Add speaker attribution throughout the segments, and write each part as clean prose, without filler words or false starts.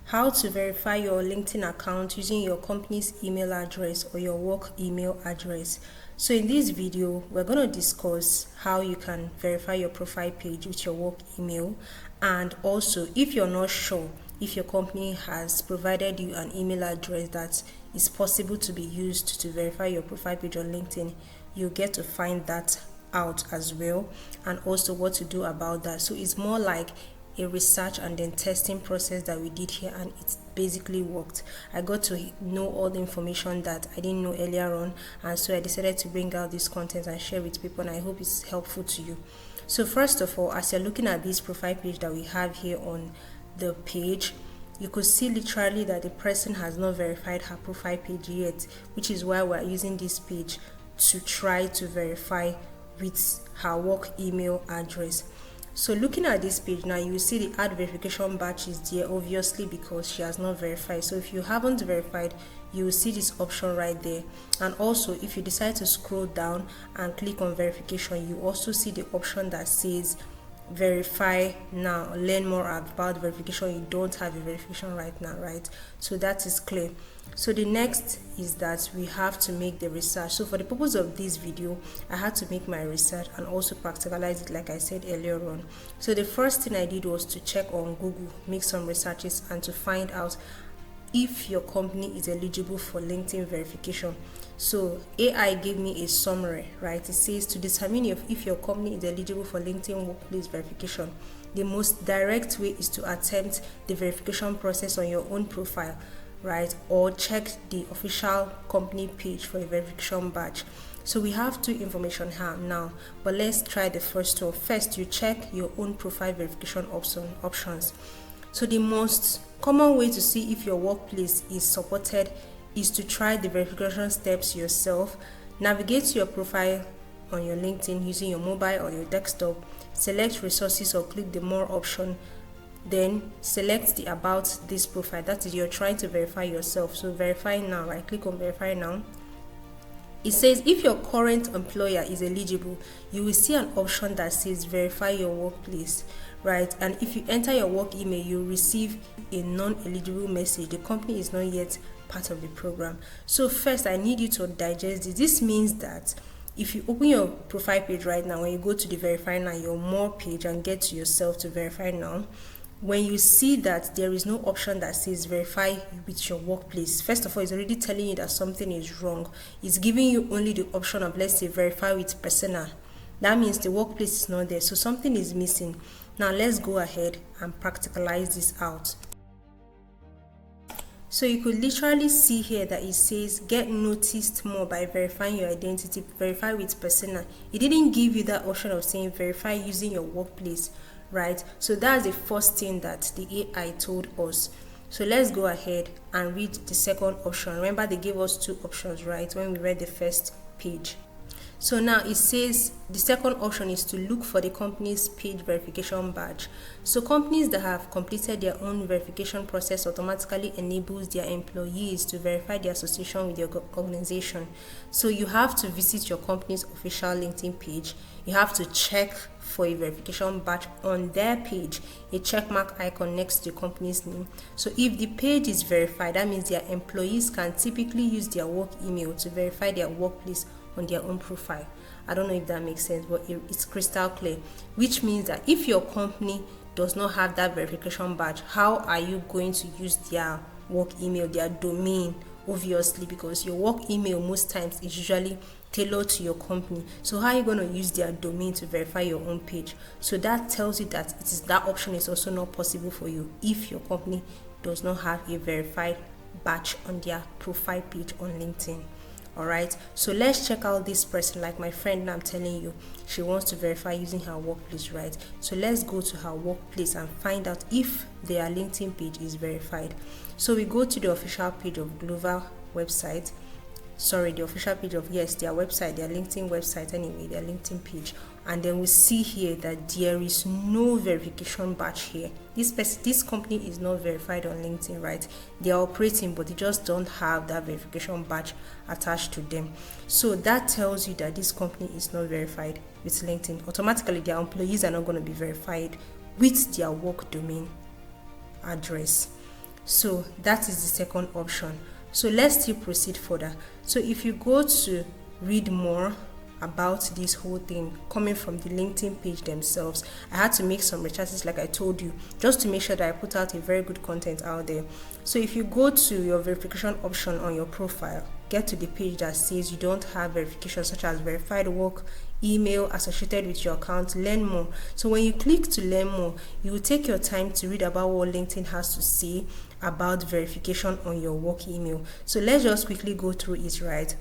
Speaker 1: How to verify your LinkedIn account using your company's email address or your work email address. So in this video, we're going to discuss how you can verify your profile page with your work email, and also if you're not sure if your company has provided you an email address that is possible to be used to verify your profile page on LinkedIn, you get to find that out as well, and also what to do about that. So it's more like a research and then testing process that we did here, and it basically worked. I got to know all the information that I didn't know earlier on, and so I decided to bring out this content and share with people, and I hope it's helpful to you. So first of all, as you're looking at this profile page that we have here on the page, you could see literally that the person has not verified her profile page yet, which is why we're using this page to try to verify with her work email address. So looking at this page now, you will see the add verification batch is there, obviously because she has not verified. So if you haven't verified, you will see this option right there. And also if you decide to scroll down and click on verification, you also see the option that says verify now, learn more about verification. You don't have a verification right now, right? So that is clear. So the next is that we have to make the research. So for the purpose of this video, I had to make my research and also practicalize it like I said earlier on. So the first thing I did was to check on Google, make some researches, and to find out if your company is eligible for LinkedIn verification. So AI gave me a summary, right? It says to determine if your company is eligible for LinkedIn workplace verification, the most direct way is to attempt the verification process on your own profile, right? Or check the official company page for a verification badge. So we have two information here now, but let's try the first one. First, you check your own profile verification options. So the most common way to see if your workplace is supported is to try the verification steps yourself. Navigate to your profile on your LinkedIn using your mobile or your desktop. Select resources or click the more option. Then select the about this profile. That is, you're trying to verify yourself. So verify now, right? Click on verify now. It says if your current employer is eligible, you will see an option that says verify your workplace, right? And if you enter your work email, you'll receive a non-eligible message. The company is not yet part of the program. So first, I need you to digest this. This means that if you open your profile page right now, when you go to the verify now, your more page, and get to yourself to verify now, when you see that there is no option that says verify with your workplace, first of all, it's already telling you that something is wrong. It's giving you only the option of, let's say, verify with personal. That means the workplace is not there, so something is missing. Now let's go ahead and practicalize this out. So you could literally see here that it says get noticed more by verifying your identity, verify with persona. It didn't give you that option of saying verify using your workplace, right? So that's the first thing that the AI told us. So let's go ahead and read the second option. Remember, they gave us two options, right, when we read the first page. So now it says the second option is to look for the company's page verification badge. So companies that have completed their own verification process automatically enables their employees to verify their association with your organization. So you have to visit your company's official LinkedIn page. You have to check for a verification badge on their page, a check mark icon next to the company's name. So if the page is verified, that means their employees can typically use their work email to verify their workplace on their own profile. I don't know if that makes sense, but it's crystal clear, which means that if your company does not have that verification badge, how are you going to use their work email, their domain? Obviously, because your work email most times is usually tailored to your company. So how are you going to use their domain to verify your own page? So that tells you that that option is also not possible for you if your company does not have a verified badge on their profile page on LinkedIn. Alright, so let's check out this person. Like my friend, I'm telling you, she wants to verify using her workplace, right? So let's go to her workplace and find out if their LinkedIn page is verified. So we go to the official page of Global website. Sorry, the official page of, yes, their website, their LinkedIn website, anyway, their LinkedIn page. And then we see here that there is no verification badge here. This company is not verified on LinkedIn, right? They are operating, but they just don't have that verification badge attached to them. So that tells you that this company is not verified with LinkedIn. Automatically, their employees are not going to be verified with their work domain address. So that is the second option. So let's still proceed further. So if you go to read more about this whole thing coming from the LinkedIn page themselves, I had to make some researches like I told you, just to make sure that I put out a very good content out there. So if you go to your verification option on your profile, get to the page that says you don't have verification, such as verified work email associated with your account, learn more. So when you click to learn more, you will take your time to read about what LinkedIn has to say about verification on your work email. So let's just quickly go through it, right?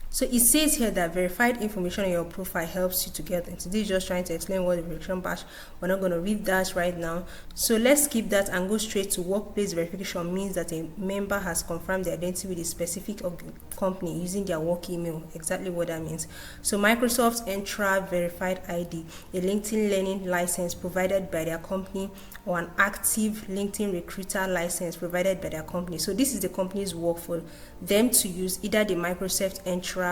Speaker 1: So it says here that verified information on your profile helps you to get into this. Just trying to explain what the verification badge. We're not going to read that right now. So let's skip that and go straight to workplace verification. Means that a member has confirmed the identity with a specific company using their work email. Exactly what that means. So Microsoft Entra Verified ID, a LinkedIn Learning license provided by their company, or an active LinkedIn Recruiter license provided by their company. So this is the company's work for them to use either the Microsoft Entra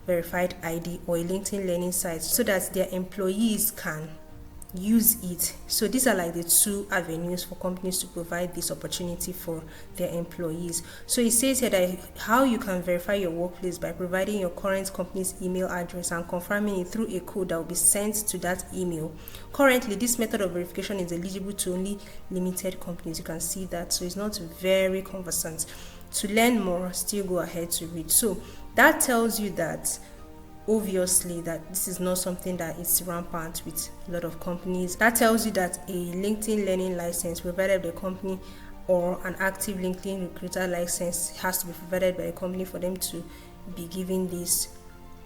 Speaker 1: Verified ID or a LinkedIn Learning site so that their employees can use it. So these are like the two avenues for companies to provide this opportunity for their employees. So it says here that how you can verify your workplace by providing your current company's email address and confirming it through a code that will be sent to that email. Currently, this method of verification is eligible to only limited companies. You can see that, so it's not very conversant. To learn more, still go ahead to read. So that tells you that obviously that this is not something that is rampant with a lot of companies. That tells you that a LinkedIn Learning license provided by the company or an active LinkedIn Recruiter license has to be provided by a company for them to be given this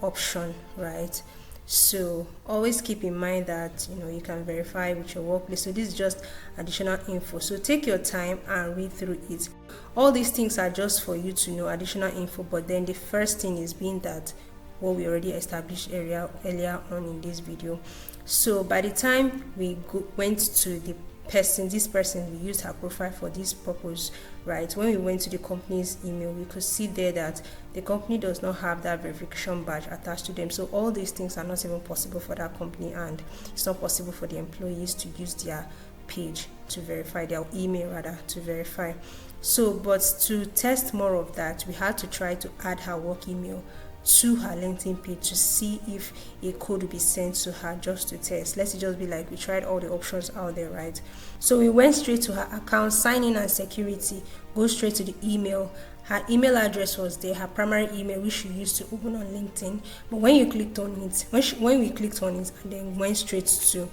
Speaker 1: option, right? So always keep in mind that you can verify with your workplace. So this is just additional info. So take your time and read through it. All these things are just for you to know, additional info. But then the first thing is being that what we already established earlier on in this video. So by the time we went to this person, we used her profile for this purpose, right? When we went to the company's email, we could see there that the company does not have that verification badge attached to them. So all these things are not even possible for that company, and it's not possible for the employees to use their page to verify, their email rather, to verify. So but to test more of that, we had to try to add her work email to her LinkedIn page to see if a code will be sent to her, just to test. Let's just be like, we tried all the options out there, right? So we went straight to her account, sign in and security, go straight to the email. Her email address was there, her primary email, which she used to open on LinkedIn. But when you clicked on it, when we clicked on it and then went straight to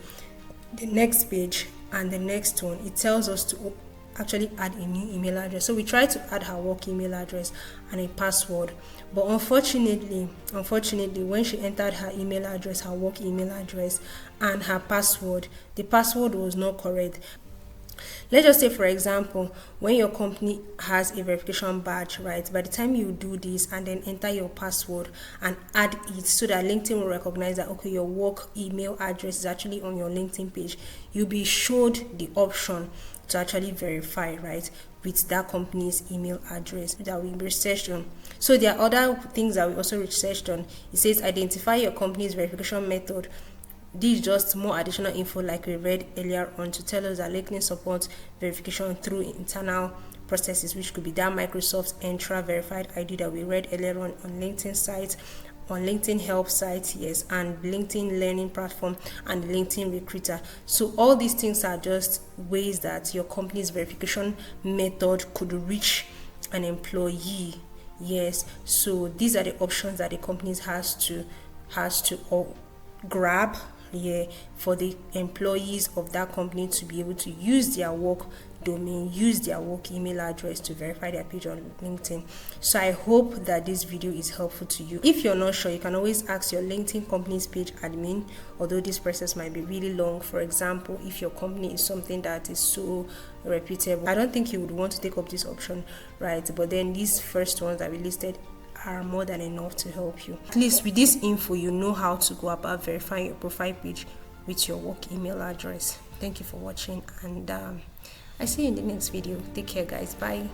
Speaker 1: the next page and the next one, it tells us to actually add a new email address. So we tried to add her work email address and a password, but unfortunately when she entered her email address, her work email address and her password, the password was not correct. Let's just say, for example, when your company has a verification badge, right, by the time you do this and then enter your password and add it so that LinkedIn will recognize that, okay, your work email address is actually on your LinkedIn page, you'll be showed the option to actually verify, right, with that company's email address that we researched on. So there are other things that we also researched on. It says identify your company's verification method. This is just more additional info like we read earlier on to tell us that LinkedIn supports verification through internal processes, which could be that Microsoft Entra Verified ID that we read earlier on LinkedIn site, on LinkedIn Help site, yes, and LinkedIn Learning platform and LinkedIn Recruiter. So all these things are just ways that your company's verification method could reach an employee. Yes, so these are the options that the companies has to grab, for the employees of that company to be able to use their work domain, use their work email address to verify their page on LinkedIn. So I hope that this video is helpful to you. If you're not sure, you can always ask your LinkedIn company's page admin, although this process might be really long. For example, if your company is something that is so reputable, I don't think you would want to take up this option, right? But then these first ones that we listed are more than enough to help you. At least with this info, you know how to go about verifying your profile page with your work email address. Thank you for watching, and I see you in the next video. Take care, guys. Bye.